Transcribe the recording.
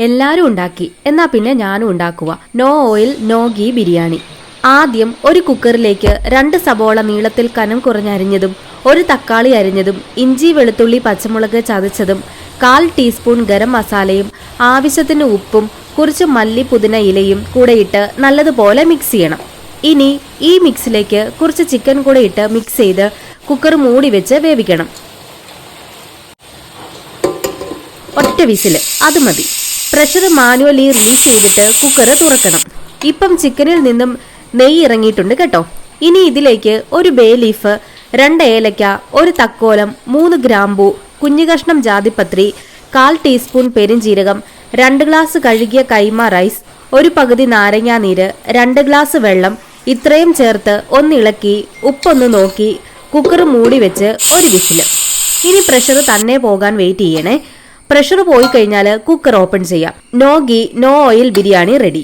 എല്ലാരും ഉണ്ടാക്കി, എന്നാ പിന്നെ ഞാനും ഉണ്ടാക്കുക. No oil no ghee biryani. ആദ്യം ഒരു കുക്കറിലേക്ക് 2 സബോള നീളത്തിൽ കനം കുറഞ്ഞരിഞ്ഞതും 1 തക്കാളി അരിഞ്ഞതും ഇഞ്ചി വെളുത്തുള്ളി പച്ചമുളക് ചതച്ചതും 1/4 ടീസ്പൂൺ ഗരം മസാലയും ആവശ്യത്തിന് ഉപ്പും കുറച്ച് മല്ലി പുതിന ഇലയും കൂടെ ഇട്ട് നല്ലതുപോലെ മിക്സ് ചെയ്യണം. ഇനി ഈ മിക്സിലേക്ക് കുറച്ച് ചിക്കൻ കൂടെ ഇട്ട് മിക്സ് ചെയ്ത് കുക്കർ മൂടി വെച്ച് വേവിക്കണം. ഒറ്റ വിസില്, അത് മതി. പ്രഷർ മാനുവലി റിലീസ് ചെയ്തിട്ട് കുക്കർ തുറക്കണം. ഇപ്പം ചിക്കനിൽ നിന്നും നെയ്യ് ഇറങ്ങിയിട്ടുണ്ട് കേട്ടോ. ഇനി ഇതിലേക്ക് ഒരു ബേ ലീഫ്, 2 ഏലക്ക, 1 തക്കോലം, 3 ഗ്രാമ്പൂ, കുഞ്ഞു കഷ്ണം ജാതിപത്രി, 1/4 ടീസ്പൂൺ പെരിഞ്ജീരകം, 2 ഗ്ലാസ് കഴുകിയ കൈമ റൈസ്, 1 പകുതി നാരങ്ങാ നീര്, 2 ഗ്ലാസ് വെള്ളം, ഇത്രയും ചേർത്ത് ഒന്നിളക്കി ഉപ്പൊന്ന് നോക്കി കുക്കർ മൂടി വെച്ച് ഒരു വിസില്. ഇനി പ്രഷർ തന്നെ പോകാൻ വെയിറ്റ് ചെയ്യണേ. പ്രഷർ പോയി കഴിഞ്ഞാൽ കുക്കർ ഓപ്പൺ ചെയ്യാം. No ghee no oil biryani ready.